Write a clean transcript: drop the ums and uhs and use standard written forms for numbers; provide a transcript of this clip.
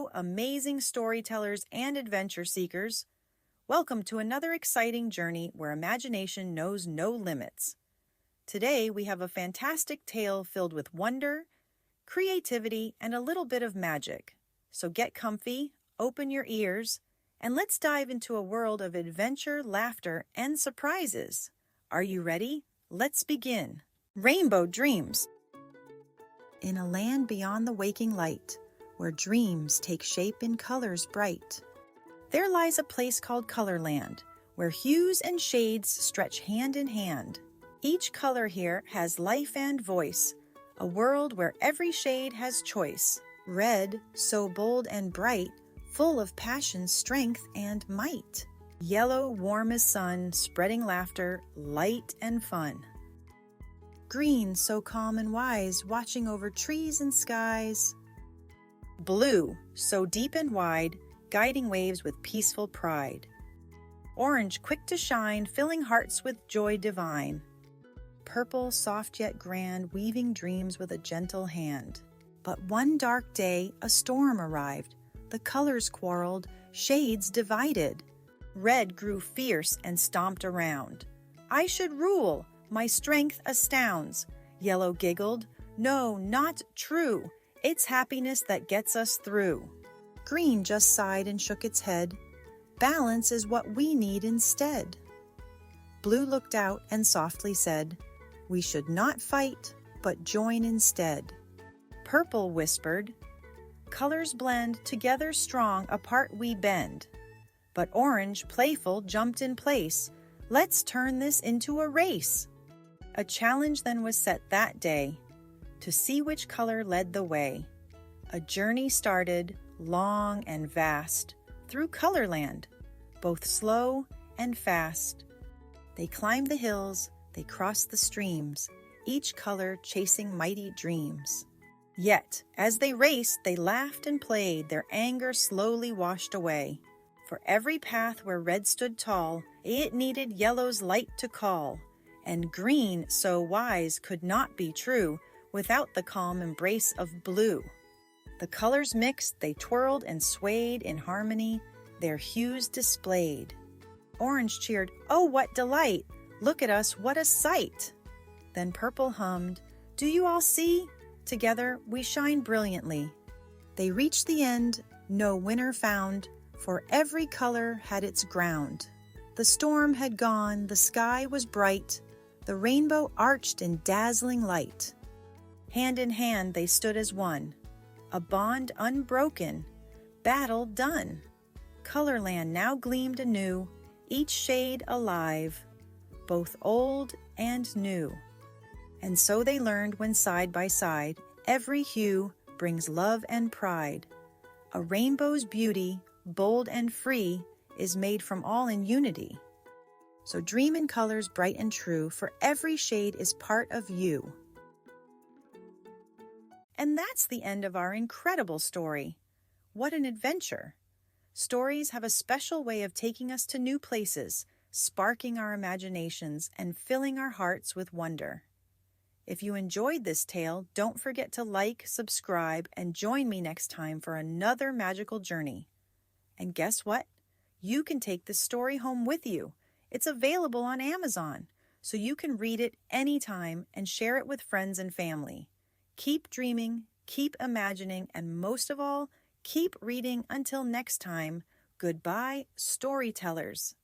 Hello, amazing storytellers and adventure seekers. Welcome to another exciting journey where imagination knows no limits. Today, we have a fantastic tale filled with wonder, creativity, and a little bit of magic. So get comfy, open your ears, and let's dive into a world of adventure, laughter, and surprises. Are you ready? Let's begin. Rainbow Dreams. In a land beyond the waking light, where dreams take shape in colors bright, there lies a place called Colorland, where hues and shades stretch hand in hand. Each color here has life and voice, a world where every shade has choice. Red, so bold and bright, full of passion, strength, and might. Yellow, warm as sun, spreading laughter, light and fun. Green, so calm and wise, watching over trees and skies. Blue, so deep and wide, guiding waves with peaceful pride. Orange, quick to shine, filling hearts with joy divine. Purple, soft yet grand, weaving dreams with a gentle hand. But one dark day, a storm arrived. The colors quarreled, shades divided. Red grew fierce and stomped around. I should rule, my strength astounds. Yellow giggled, no, not true. It's happiness that gets us through. Green just sighed and shook its head. Balance is what we need instead. Blue looked out and softly said, we should not fight, but join instead. Purple whispered, colors blend, together strong, apart we bend. But Orange, playful, jumped in place. Let's turn this into a race. A challenge then was set that day, to see which color led the way. A journey started, long and vast, through Colorland, both slow and fast. They climbed the hills, they crossed the streams, each color chasing mighty dreams. Yet, as they raced, they laughed and played, their anger slowly washed away. For every path where red stood tall, it needed yellow's light to call, and green, so wise, could not be true without the calm embrace of blue. The colors mixed, they twirled and swayed in harmony, their hues displayed. Orange cheered, oh, what delight! Look at us, what a sight! Then Purple hummed, do you all see? Together we shine brilliantly. They reached the end, no winner found, for every color had its ground. The storm had gone, the sky was bright, the rainbow arched in dazzling light. Hand in hand they stood as one, a bond unbroken, battle done. Colorland now gleamed anew, each shade alive, both old and new. And so they learned when side by side, every hue brings love and pride. A rainbow's beauty, bold and free, is made from all in unity. So dream in colors bright and true, for every shade is part of you. And that's the end of our incredible story. What an adventure! Stories have a special way of taking us to new places, sparking our imaginations and filling our hearts with wonder. If you enjoyed this tale, don't forget to like, subscribe, and join me next time for another magical journey. And guess what? You can take this story home with you. It's available on Amazon, so you can read it anytime and share it with friends and family. Keep dreaming, keep imagining, and most of all, keep reading until next time. Goodbye, storytellers.